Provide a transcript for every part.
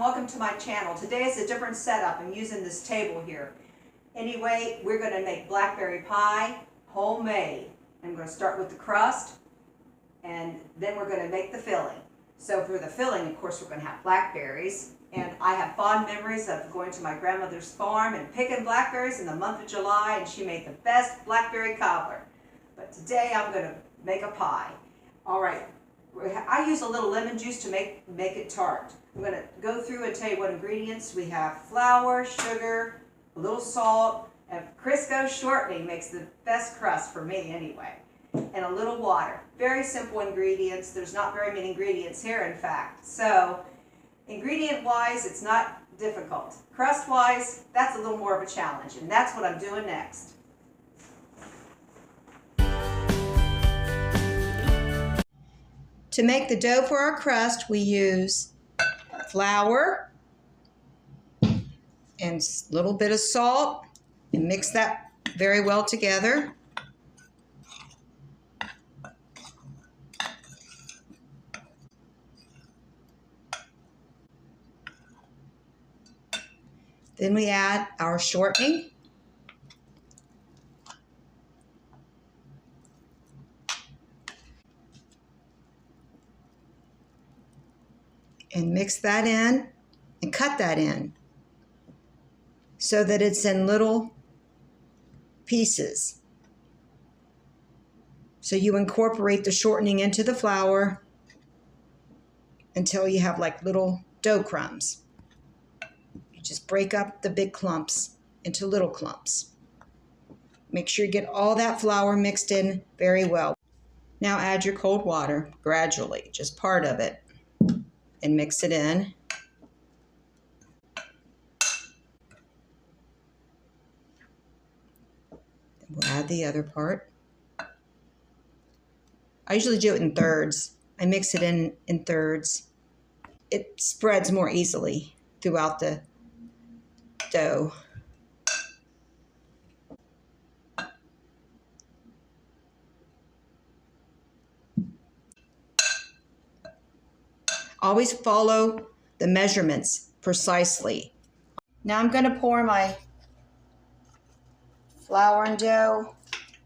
welcome to my channel. Today is a different setup. I'm using this table here. Anyway, we're going to make blackberry pie, homemade. I'm going to start with the crust, and then we're going to make the filling. So for the filling, of course, we're going to have blackberries. And I have fond memories of going to my grandmother's farm and picking blackberries in the month of July, and she made the best blackberry cobbler. But today I'm going to make a pie. All right. I use a little lemon juice to make it tart. I'm going to go through and tell you what ingredients. We have flour, sugar, a little salt, and Crisco shortening makes the best crust for me anyway, and a little water. Very simple ingredients. There's not very many ingredients here, in fact. So ingredient-wise, it's not difficult. Crust-wise, that's a little more of a challenge, and that's what I'm doing next. To make the dough for our crust, we use flour and a little bit of salt and mix that very well together. Then we add our shortening. And mix that in and cut that in so that it's in little pieces. So you incorporate the shortening into the flour until you have like little dough crumbs. You just break up the big clumps into little clumps. Make sure you get all that flour mixed in very well. Now add your cold water gradually, just part of it, and mix it in. We'll add the other part. I usually do it in thirds. I mix it in thirds. It spreads more easily throughout the dough. Always follow the measurements precisely. Now I'm going to pour my flour and dough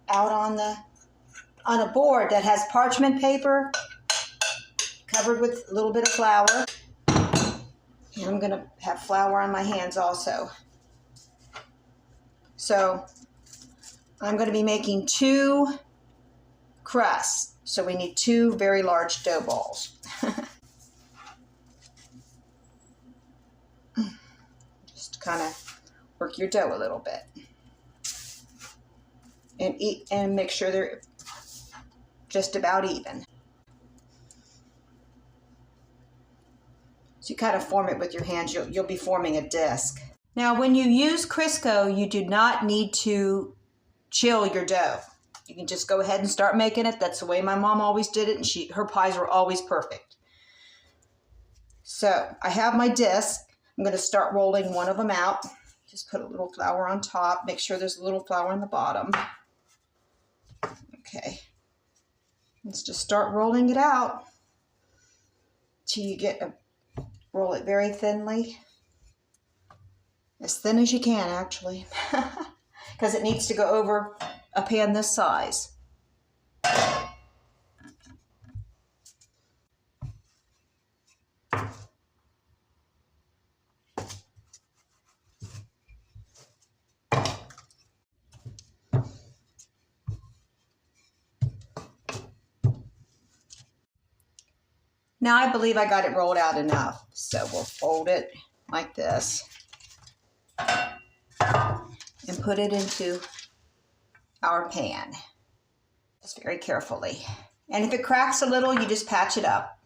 out on a board that has parchment paper covered with a little bit of flour. And I'm going to have flour on my hands also. So I'm going to be making 2 crusts. So we need 2 very large dough balls. Just kind of work your dough a little bit. And make sure they're just about even. So you kind of form it with your hands. You'll be forming a disc. Now when you use Crisco, you do not need to chill your dough. You can just go ahead and start making it. That's the way my mom always did it, and her pies were always perfect. So I have my disc. I'm going to start rolling one of them out. Just put a little flour on top. Make sure there's a little flour on the bottom. Okay. Let's just start rolling it out till you roll it very thinly. As thin as you can, actually, because it needs to go over a pan this size. Now I believe I got it rolled out enough, so we'll fold it like this and put it into our pan, just very carefully. And if it cracks a little, you just patch it up.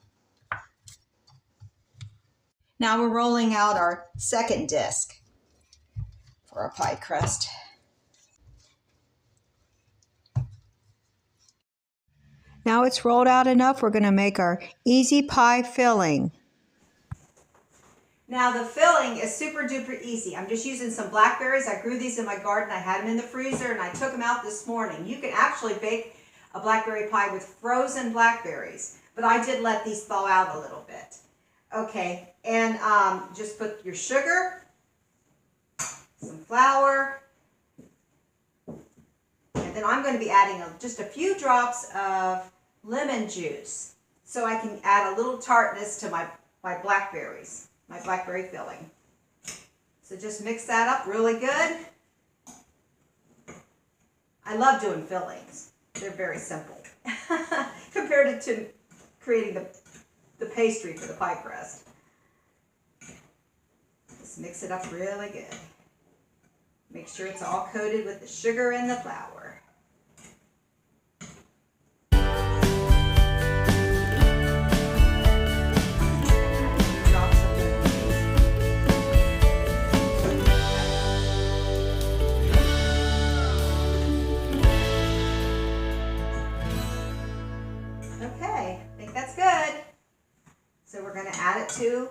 Now we're rolling out our second disc for our pie crust. Now it's rolled out enough, we're going to make our easy pie filling. Now the filling is super duper easy. I'm just using some blackberries. I grew these in my garden. I had them in the freezer and I took them out this morning. You can actually bake a blackberry pie with frozen blackberries, but I did let these thaw out a little bit. Okay, and just put your sugar, some flour, and then I'm going to be adding just a few drops of lemon juice so I can add a little tartness to my blackberries, my blackberry filling. So just mix that up really good. I love doing fillings. They're very simple compared to creating the pastry for the pie crust. Just mix it up really good. Make sure it's all coated with the sugar and the flour. Okay, I think that's good. So we're going to add it to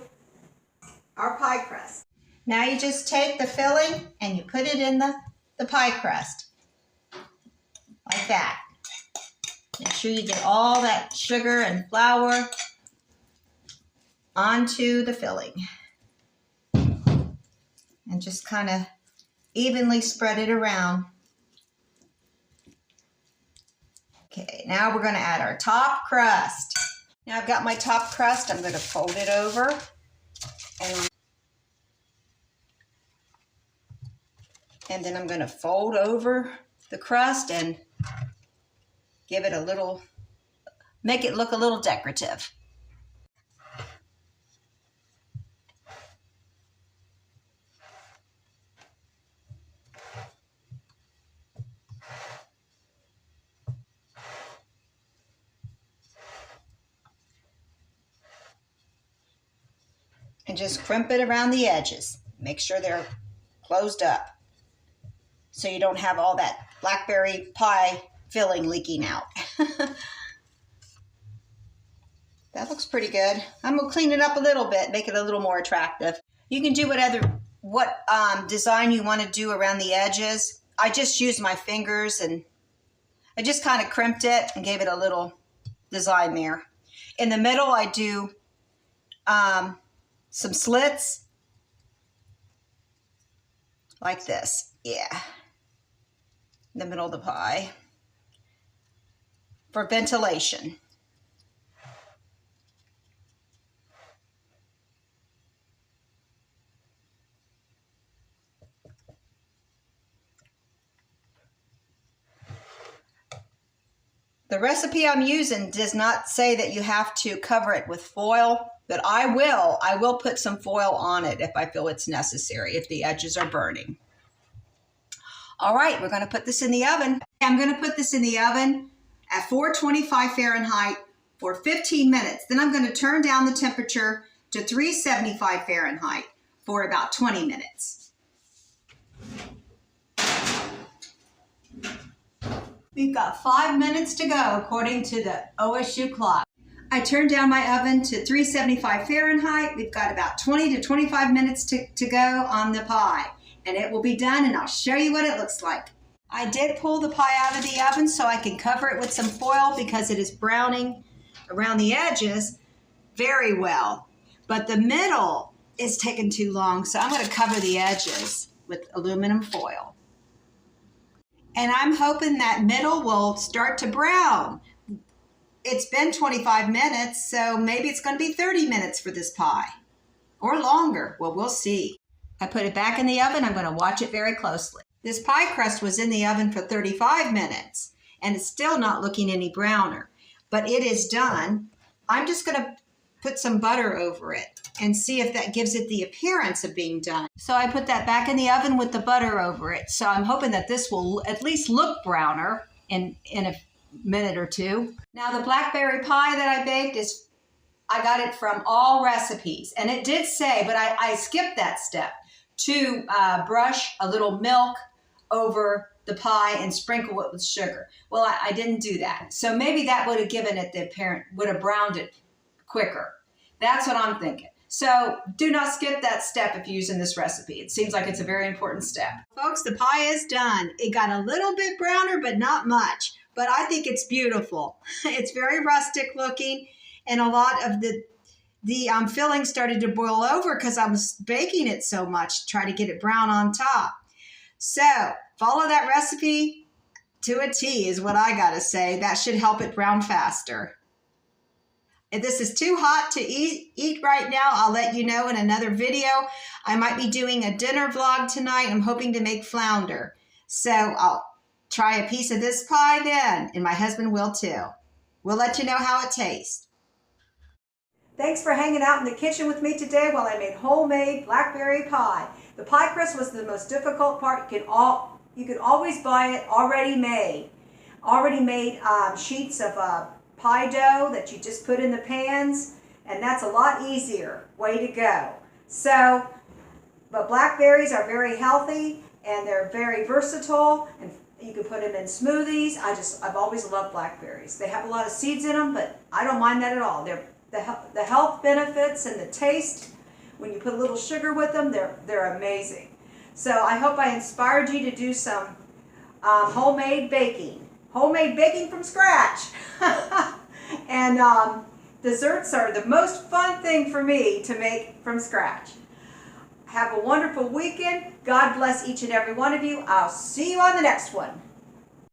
our pie crust. Now you just take the filling and you put it in the pie crust. Like that. Make sure you get all that sugar and flour onto the filling. And just kind of evenly spread it around. Okay, now we're going to add our top crust. Now I've got my top crust. I'm going to fold it over. And then I'm going to fold over the crust and give it a little, make it look a little decorative. And just crimp it around the edges. Make sure they're closed up so you don't have all that blackberry pie filling leaking out. That looks pretty good. I'm gonna clean it up a little bit, make it a little more attractive. You can do what design you want to do around the edges. I just used my fingers and I just kind of crimped it and gave it a little design there. In the middle, I do some slits like this. Yeah. In the middle of the pie for ventilation. The recipe I'm using does not say that you have to cover it with foil, but I will put some foil on it if I feel it's necessary, if the edges are burning. All right, we're going to put this in the oven. I'm going to put this in the oven at 425 Fahrenheit for 15 minutes. Then I'm going to turn down the temperature to 375 Fahrenheit for about 20 minutes. We've got 5 minutes to go according to the OSU clock. I turned down my oven to 375 Fahrenheit. We've got about 20 to 25 minutes to go on the pie. And it will be done, and I'll show you what it looks like. I did pull the pie out of the oven so I can cover it with some foil because it is browning around the edges very well. But the middle is taking too long, so I'm going to cover the edges with aluminum foil. And I'm hoping that middle will start to brown. It's been 25 minutes, so maybe it's going to be 30 minutes for this pie. Or longer. Well, we'll see. I put it back in the oven. I'm going to watch it very closely. This pie crust was in the oven for 35 minutes, and it's still not looking any browner. But it is done. I'm just going to put some butter over it and see if that gives it the appearance of being done. So I put that back in the oven with the butter over it. So I'm hoping that this will at least look browner in a minute or two. Now the blackberry pie that I baked I got it from All Recipes. And it did say, but I skipped that step, to brush a little milk over the pie and sprinkle it with sugar. Well, I didn't do that. So maybe that would have given it the appearance, would have browned it quicker. That's what I'm thinking. So do not skip that step if you're using this recipe. It seems like it's a very important step. Folks, the pie is done. It got a little bit browner, but not much. But I think it's beautiful. It's very rustic looking, and a lot of the the filling started to boil over because I was baking it so much, try to get it brown on top. So follow that recipe to a T is what I gotta say. That should help it brown faster. If this is too hot to eat right now, I'll let you know in another video. I might be doing a dinner vlog tonight. I'm hoping to make flounder. So I'll try a piece of this pie then, and my husband will too. We'll let you know how it tastes. Thanks for hanging out in the kitchen with me today while I made homemade blackberry pie. The pie crust was the most difficult part. You can always buy it already made. Sheets of pie dough that you just put in the pans, and that's a lot easier. Way to go. So, but blackberries are very healthy and they're very versatile, and you can put them in smoothies. I've always loved blackberries. They have a lot of seeds in them, but I don't mind that at all. The health benefits and the taste, when you put a little sugar with them, they're amazing. So I hope I inspired you to do some homemade baking from scratch. And desserts are the most fun thing for me to make from scratch. Have a wonderful weekend. God bless each and every one of you. I'll see you on the next one.